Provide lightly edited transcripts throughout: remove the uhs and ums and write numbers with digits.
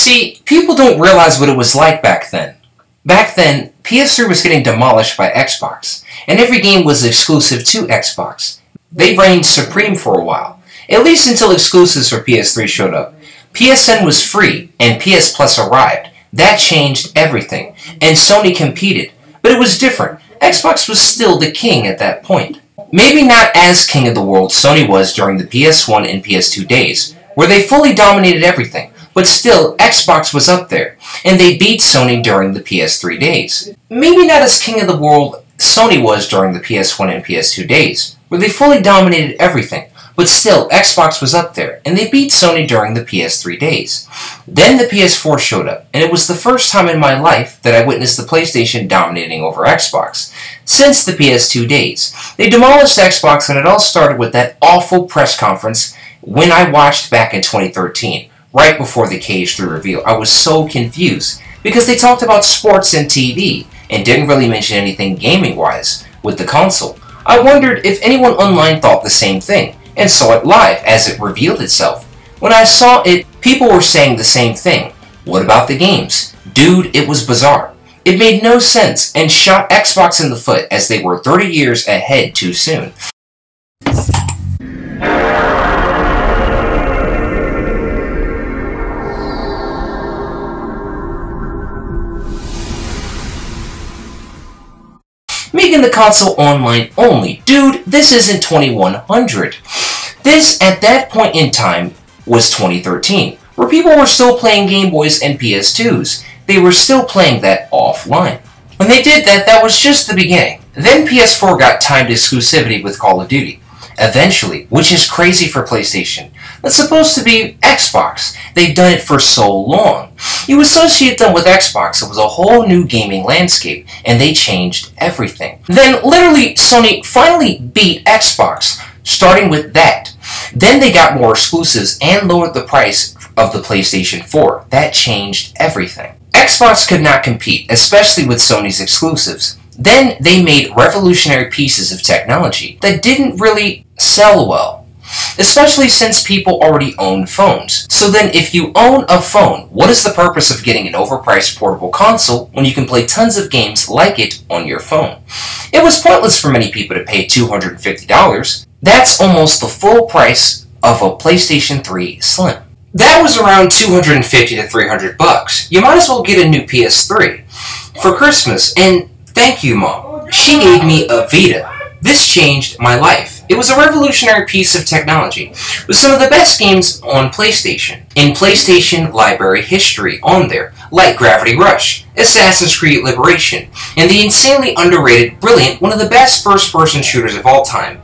See, people don't realize what it was like back then. Back then, PS3 was getting demolished by Xbox, and every game was exclusive to Xbox. They reigned supreme for a while, at least until exclusives for PS3 showed up. PSN was free, and PS Plus arrived. That changed everything, and Sony competed. But it was different. Xbox was still the king at that point. Maybe not as king of the world Sony was during the PS1 and PS2 days, where they fully dominated everything. But still, Xbox was up there, and they beat Sony during the PS3 days. Maybe not as king of the world Sony was during the PS1 and PS2 days, where they fully dominated everything. But still, Xbox was up there, and they beat Sony during the PS3 days. Then the PS4 showed up, and it was the first time in my life that I witnessed the PlayStation dominating over Xbox. Since the PS2 days, they demolished Xbox, and it all started with that awful press conference when I watched back in 2013, right before the KH3 reveal. I was so confused, because they talked about sports and TV, and didn't really mention anything gaming-wise with the console. I wondered if anyone online thought the same thing, and saw it live as it revealed itself. When I saw it, people were saying the same thing. What about the games? Dude, it was bizarre. It made no sense, and shot Xbox in the foot as they were 30 years ahead too soon. Making the console online only. Dude, this isn't 2100. This, at that point in time, was 2013, where people were still playing Game Boys and PS2s. They were still playing that offline. When they did that, that was just the beginning. Then PS4 got timed exclusivity with Call of Duty. Eventually, which is crazy for PlayStation. That's supposed to be Xbox. They've done it for so long. You associate them with Xbox, it was a whole new gaming landscape, and they changed everything. Then, literally, Sony finally beat Xbox, starting with that. Then they got more exclusives and lowered the price of the PlayStation 4. That changed everything. Xbox could not compete, especially with Sony's exclusives. Then they made revolutionary pieces of technology that didn't really sell well, especially since people already own phones. So then if you own a phone, what is the purpose of getting an overpriced portable console when you can play tons of games like it on your phone? It was pointless for many people to pay $250. That's almost the full price of a PlayStation 3 Slim. That was around $250 to $300. You might as well get a new PS3 for Christmas, and thank you, Mom. She gave me a Vita. This changed my life. It was a revolutionary piece of technology, with some of the best games on PlayStation, in PlayStation library history on there, like Gravity Rush, Assassin's Creed Liberation, and the insanely underrated, brilliant, one of the best first-person shooters of all time,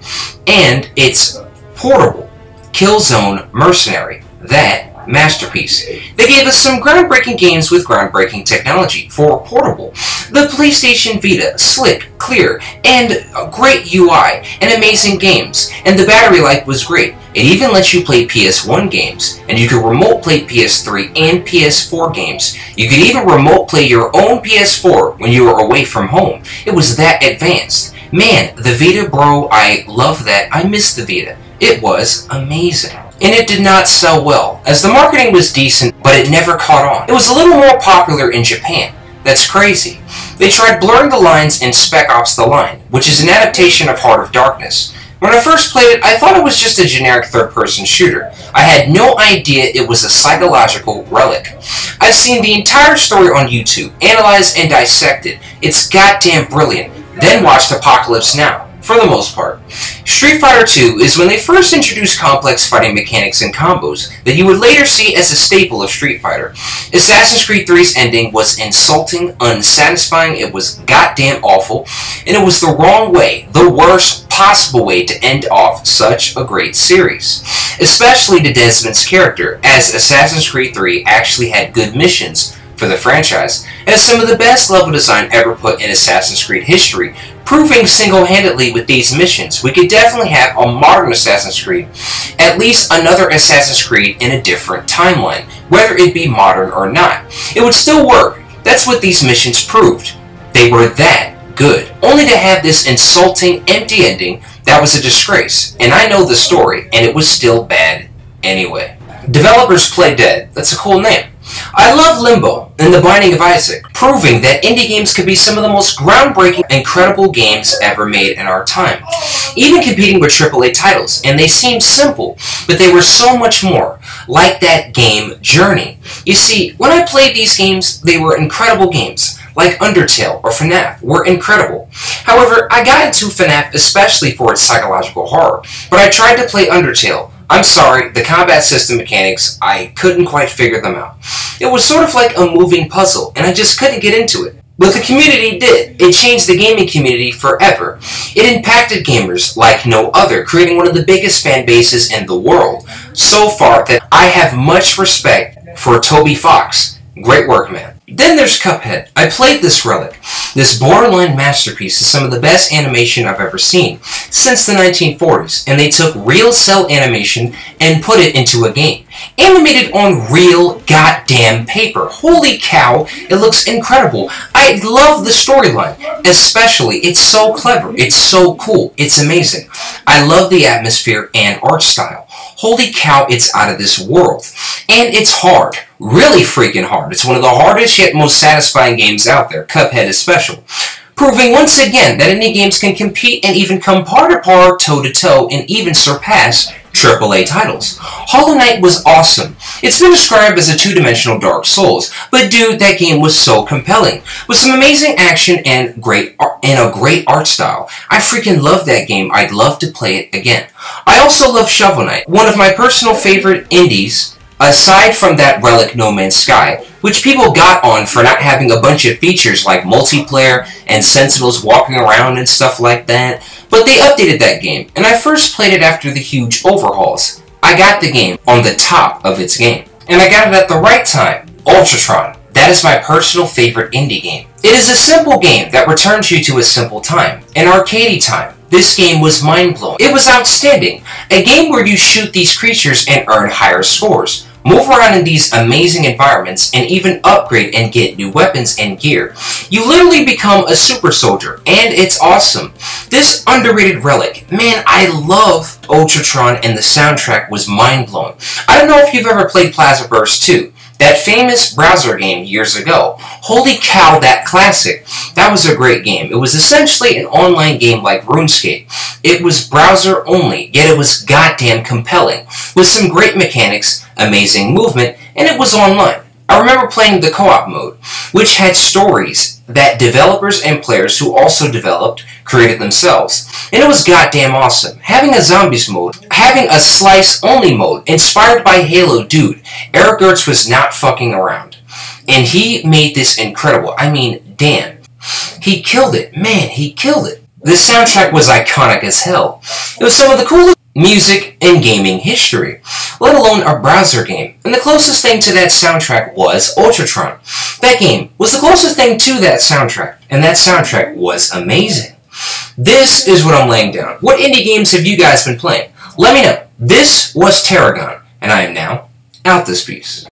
and it's portable, Killzone Mercenary. That masterpiece. They gave us some groundbreaking games with groundbreaking technology for portable. The PlayStation Vita, slick, clear, and a great UI, and amazing games, and the battery life was great. It even lets you play PS1 games, and you could remote play PS3 and PS4 games. You could even remote play your own PS4 when you were away from home. It was that advanced. Man, the Vita, bro, I love that. I miss the Vita. It was amazing. And it did not sell well, as the marketing was decent, but it never caught on. It was a little more popular in Japan. That's crazy. They tried blurring the lines in Spec Ops: The Line, which is an adaptation of Heart of Darkness. When I first played it, I thought it was just a generic third-person shooter. I had no idea it was a psychological relic. I've seen the entire story on YouTube, analyzed and dissected. It's goddamn brilliant. Then watched Apocalypse Now. For the most part. Street Fighter II is when they first introduced complex fighting mechanics and combos that you would later see as a staple of Street Fighter. Assassin's Creed 3's ending was insulting, unsatisfying, it was goddamn awful, and it was the wrong way, the worst possible way to end off such a great series. Especially to Desmond's character, as Assassin's Creed 3 actually had good missions for the franchise, and has some of the best level design ever put in Assassin's Creed history, proving single-handedly with these missions we could definitely have a modern Assassin's Creed, at least another Assassin's Creed in a different timeline, whether it be modern or not. It would still work. That's what these missions proved. They were that good. Only to have this insulting, empty ending that was a disgrace, and I know the story, and it was still bad anyway. Developers Play Dead. That's a cool name. I love Limbo and The Binding of Isaac, proving that indie games could be some of the most groundbreaking, incredible games ever made in our time. Even competing with AAA titles, and they seemed simple, but they were so much more, like that game Journey. You see, when I played these games, they were incredible games, like Undertale or FNAF were incredible. However, I got into FNAF especially for its psychological horror, but I tried to play Undertale. I'm sorry, the combat system mechanics, I couldn't quite figure them out. It was sort of like a moving puzzle, and I just couldn't get into it. But the community did. It changed the gaming community forever. It impacted gamers like no other, creating one of the biggest fan bases in the world. So far that I have much respect for Toby Fox. Great work, man. Then there's Cuphead. I played this relic. This borderline masterpiece is some of the best animation I've ever seen since the 1940s, and they took real cell animation and put it into a game. Animated on real goddamn paper. Holy cow, it looks incredible. I love the storyline, especially. It's so clever. It's so cool. It's amazing. I love the atmosphere and art style. Holy cow, it's out of this world. And it's hard. Really freaking hard. It's one of the hardest yet most satisfying games out there. Cuphead is special. Proving once again that indie games can compete and even come par to par, toe to toe, and even surpass AAA titles. Hollow Knight was awesome. It's been described as a two-dimensional Dark Souls, but dude, that game was so compelling. With some amazing action and a great art style. I freaking love that game. I'd love to play it again. I also love Shovel Knight, one of my personal favorite indies, aside from that relic No Man's Sky, which people got on for not having a bunch of features like multiplayer and sentinels walking around and stuff like that. But they updated that game, and I first played it after the huge overhauls. I got the game on the top of its game, and I got it at the right time. Ultratron. That is my personal favorite indie game. It is a simple game that returns you to a simple time, an arcadey time. This game was mind-blowing. It was outstanding. A game where you shoot these creatures and earn higher scores, move around in these amazing environments, and even upgrade and get new weapons and gear. You literally become a super soldier, and it's awesome. This underrated relic, man, I love Ultratron, and the soundtrack was mind-blowing. I don't know if you've ever played Plaza Burst 2. That famous browser game years ago. Holy cow, that classic. That was a great game. It was essentially an online game like RuneScape. It was browser only, yet it was goddamn compelling, with some great mechanics, amazing movement, and it was online. I remember playing the co-op mode, which had stories that developers and players who also developed created themselves. And it was goddamn awesome. Having a zombies mode, having a slice-only mode, inspired by Halo, dude, Eric Gertz was not fucking around. And he made this incredible. I mean, damn. He killed it. Man, he killed it. The soundtrack was iconic as hell. It was some of the coolest music in gaming history, let alone a browser game. And the closest thing to that soundtrack was Ultratron. That game was the closest thing to that soundtrack, and that soundtrack was amazing. This is what I'm laying down. What indie games have you guys been playing? Let me know. This was Tarragon, and I am now out this piece.